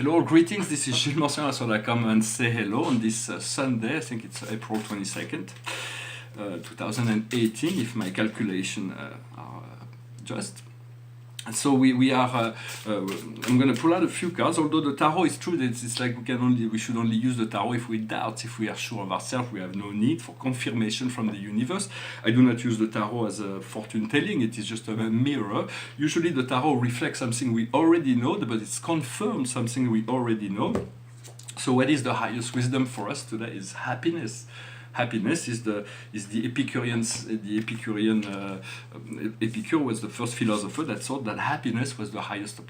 Hello, greetings. This is Gilles Morcien. I thought I'd come and say hello on this Sunday. I think it's April 22nd, 2018, if my calculation are just. So we are. I'm going to pull out a few cards. Although the tarot is true that it's like we should only use the tarot if we doubt, if we are sure of ourselves. We have no need for confirmation from the universe. I do not use the tarot as a fortune telling. It is just a mirror. Usually the tarot reflects something we already know, but it's confirmed something we already know. So what is the highest wisdom for us today is happiness. Happiness is the Epicurean. Epicure was the first philosopher that thought that happiness was the highest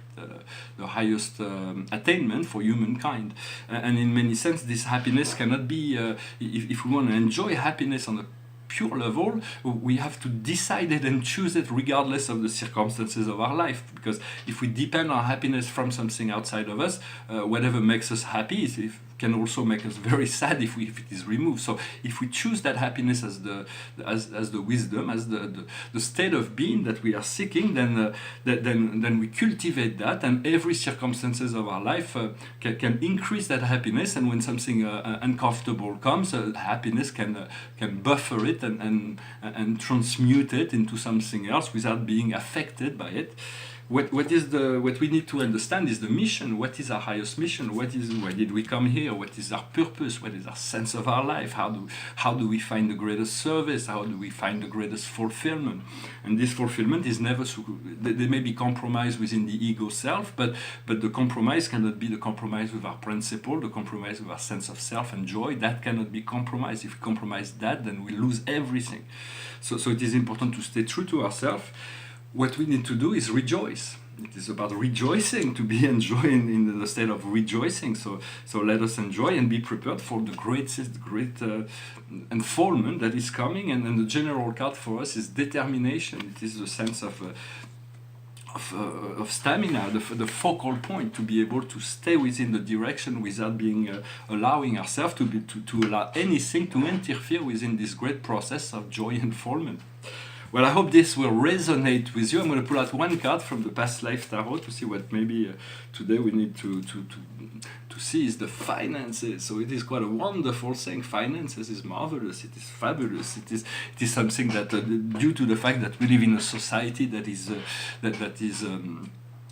attainment for humankind. And in many sense, this happiness cannot be. If we want to enjoy happiness on a pure level, we have to decide it and choose it regardless of the circumstances of our life. Because if we depend on happiness from something outside of us, whatever makes us happy can also make us very sad if it is removed. So if we choose that happiness as the wisdom, as the state of being that we are seeking, then we cultivate that, and every circumstances of our life can increase that happiness. And when something uncomfortable comes, happiness can buffer it and transmute it into something else without being affected by it. What we need to understand is the mission. What is our highest mission? Why did we come here? What is our purpose? What is our sense of our life? How do we find the greatest service? How do we find the greatest fulfillment? And this fulfillment is never. There may be compromise within the ego self, but the compromise cannot be the compromise with our principle, the compromise with our sense of self and joy. That cannot be compromised. If we compromise that, then we lose everything. So it is important to stay true to ourselves. What we need to do is rejoice. It is about rejoicing, to be enjoying in the state of rejoicing. So let us enjoy and be prepared for the great unfoldment that is coming. And the general card for us is determination. It is the sense of stamina, the focal point, to be able to stay within the direction without being allowing ourselves to allow anything to interfere within this great process of joy unfoldment. Well, I hope this will resonate with you. I'm going to pull out one card from the Past Life Tarot to see what maybe today we need to see is the finances. So it is quite a wonderful thing. Finances is marvelous. It is fabulous. It is something that, due to the fact that we live in a society that is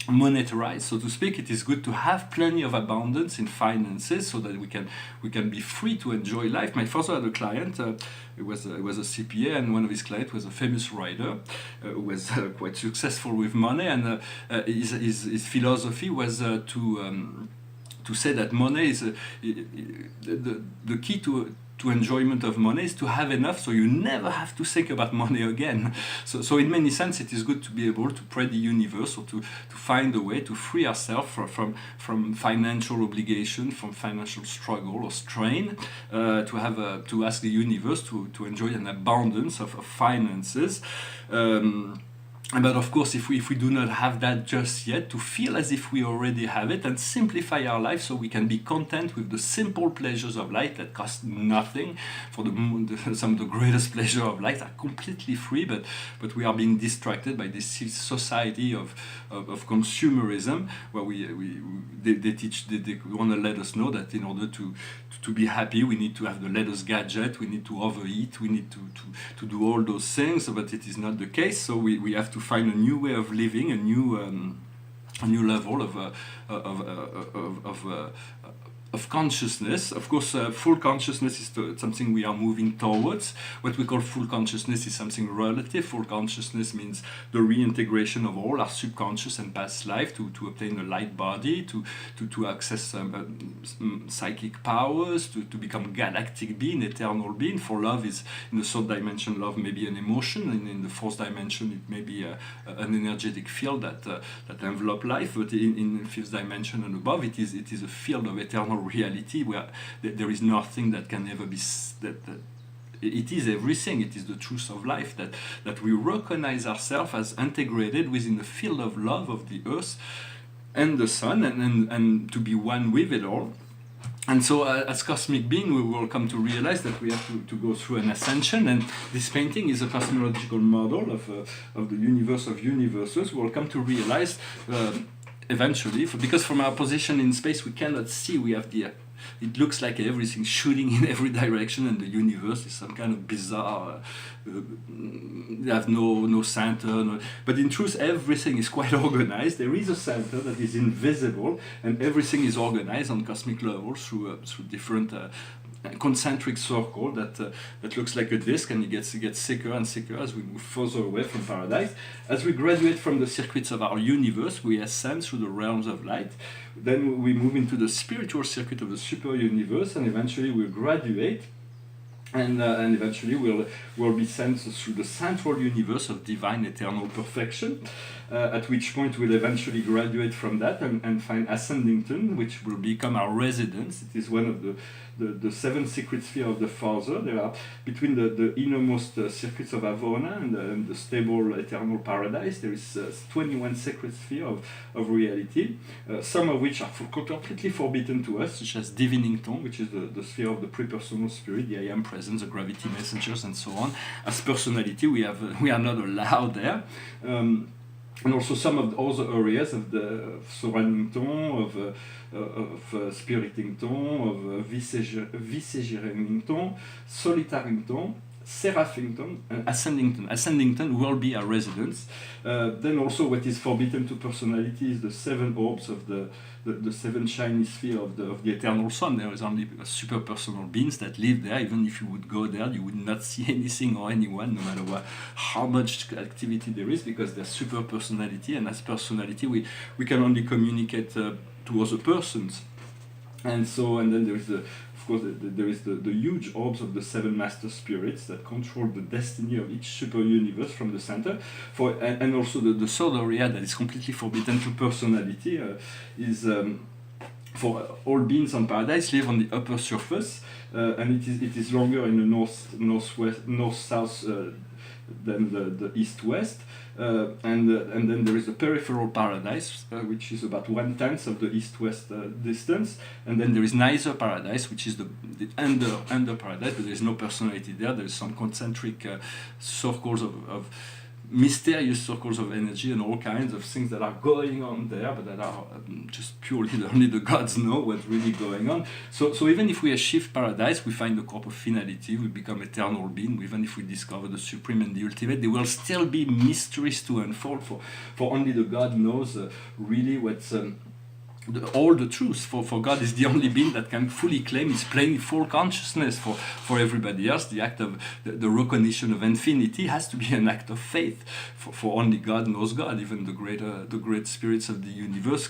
monetarized, so to speak, it is good to have plenty of abundance in finances so that we can be free to enjoy life. My father had a client. It was a CPA, and one of his clients was a famous writer who was quite successful with money, and his philosophy was to say that money is the key to enjoyment of money is to have enough, so you never have to think about money again. So in many sense, it is good to be able to pray the universe, or to find a way to free ourselves from financial obligation, from financial struggle or strain, to ask the universe to enjoy an abundance of finances. But of course, if we do not have that just yet, to feel as if we already have it and simplify our life so we can be content with the simple pleasures of life that cost nothing. For some of the greatest pleasures of life are completely free, but we are being distracted by this society of consumerism, where they want to let us know that in order to be happy, we need to have the latest gadget, we need to overeat, we need to do all those things, but it is not the case. So we have to find a new way of living, a new level of consciousness. Of course, full consciousness is something we are moving towards. What we call full consciousness is something relative. Full consciousness means the reintegration of all our subconscious and past life to obtain a light body, to access psychic powers, to become galactic being, eternal being. For love is, in the third dimension, love may be an emotion, and in the fourth dimension it may be an energetic field that envelop life. But in the fifth dimension and above, it is a field of eternal reality where there is nothing that can ever be it is everything. It is the truth of life that we recognize ourselves as integrated within the field of love of the earth and the sun, and to be one with it all. And so as cosmic being, we will come to realize that we have to go through an ascension, and this painting is a cosmological model of the universe of universes. We will come to realize eventually, because from our position in space we cannot see, we have the it looks like everything's shooting in every direction, and the universe is some kind of bizarre. They have no center, but in truth, everything is quite organized. There is a center that is invisible, and everything is organized on cosmic level through different. Concentric circle that looks like a disk, and it gets thicker and thicker as we move further away from paradise. As we graduate from the circuits of our universe, we ascend through the realms of light. Then we move into the spiritual circuit of the super universe, and eventually we'll graduate. And eventually we'll be sent through the central universe of divine eternal perfection, at which point we'll eventually graduate from that and find Ascendington, which will become our residence. It is one of the seven secret spheres of the Father. There are between the innermost circuits of Avona and the stable eternal paradise. There is 21 secret spheres of reality, some of which are completely forbidden to us, such as Divinington, which is the sphere of the pre-personal spirit, the I Am Presence, the gravity messengers, and so on. As personality, we are not allowed there. And also some of the other areas of the Soranington, of Spiritington, of Vicegerington, Solitarington, Seraphington, and Ascendington. Ascendington will be our residence. Then also what is forbidden to personality is the seven orbs of the seven shiny sphere of the eternal sun. There is only super personal beings that live there. Even if you would go there, you would not see anything or anyone, no matter how much activity there is, because they're super personality, and as personality we can only communicate to other persons. And then there is the huge orbs of the seven master spirits that control the destiny of each super universe from the center. And also the third area that is completely forbidden to personality is for all beings on paradise live on the upper surface, and it is longer in the north-south than the east-west. And then there is a peripheral paradise, which is about 1/10 of the east-west distance, and then there is Neither paradise, which is the under paradise, but there is no personality there. There is some concentric circles of mysterious circles of energy and all kinds of things that are going on there, but that are just purely only the gods know what's really going on. So even if we achieve paradise, we find the corp of finality, we become eternal being. Even if we discover the supreme and the ultimate, there will still be mysteries to unfold. For only the God knows really what's all the truth. For God is the only being that can fully claim his plain full consciousness. For everybody else, the act of the recognition of infinity has to be an act of faith. For only God knows God. Even the great spirits of the universe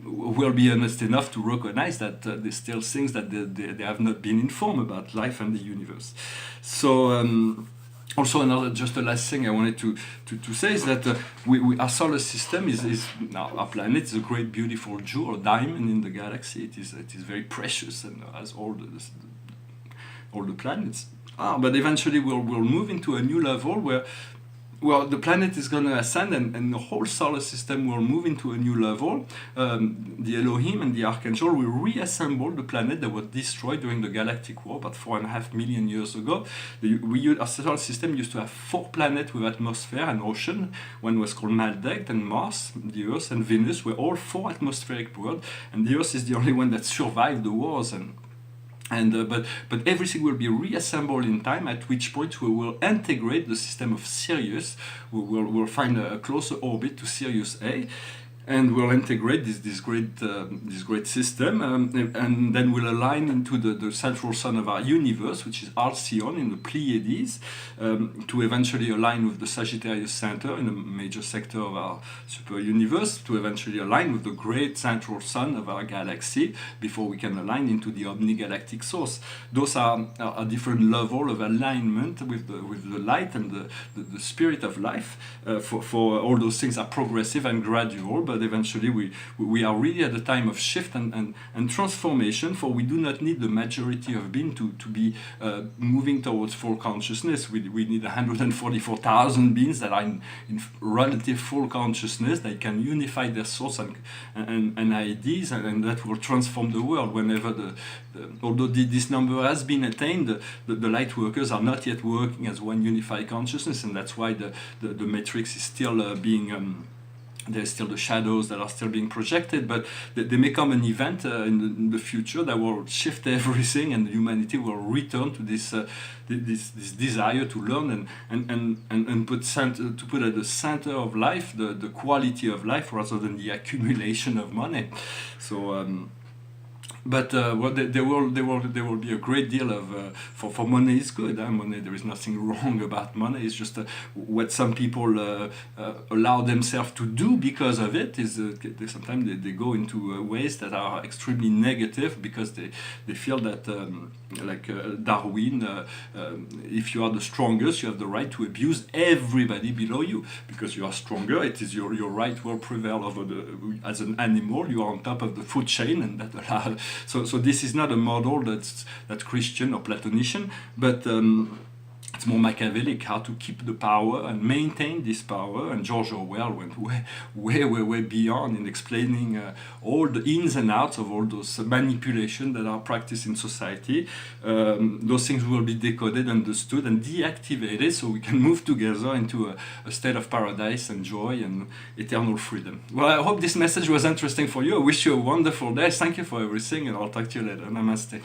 will be honest enough to recognize that there's still things that they have not been informed about life and the universe. So. Also, just the last thing I wanted to say is that our solar system is now our planet is a great, beautiful jewel, a diamond in the galaxy. It is very precious and has all the planets. But eventually we'll move into a new level where. Well, the planet is going to ascend, and the whole solar system will move into a new level. The Elohim and the Archangel will reassemble the planet that was destroyed during the Galactic War about 4.5 million years ago. Our solar system used to have 4 planets with atmosphere and ocean. One was called Maldek, and Mars, the Earth, and Venus were all 4 atmospheric worlds, and the Earth is the only one that survived the wars. But everything will be reassembled in time, at which point we will integrate the system of Sirius. We'll find a closer orbit to Sirius A, and we'll integrate this great system, and then we'll align into the central sun of our universe, which is Alcyon in the Pleiades, to eventually align with the Sagittarius Center in a major sector of our super universe, to eventually align with the great central sun of our galaxy, before we can align into the omnigalactic source. Those are a different level of alignment with the light and the spirit of life. For all those things are progressive and gradual, but eventually we are really at the time of shift and transformation, for we do not need the majority of being to be moving towards full consciousness. We need 144,000 beings that are in relative full consciousness. They can unify their source and ideas, and that will transform the world. Whenever although this number has been attained, the light workers are not yet working as one unified consciousness, and that's why the matrix is still being there's still the shadows that are still being projected, but they may come an event in the future that will shift everything, and humanity will return to this desire to learn and to put at the center of life the quality of life rather than the accumulation of money. So. But well, there will be a great deal of for money is good. Money, there is nothing wrong about money. It's just what some people allow themselves to do because of it is sometimes they go into ways that are extremely negative because they feel that like Darwin, if you are the strongest, you have the right to abuse everybody below you because you are stronger. It is your right will prevail over as an animal. You are on top of the food chain, and that allows. So this is not a model that's Christian or Platonician, but it's more Machiavellic, how to keep the power and maintain this power. And George Orwell went way beyond in explaining all the ins and outs of all those manipulations that are practiced in society. Those things will be decoded, understood, and deactivated so we can move together into a state of paradise and joy and eternal freedom. Well, I hope this message was interesting for you. I wish you a wonderful day. Thank you for everything, and I'll talk to you later. Namaste.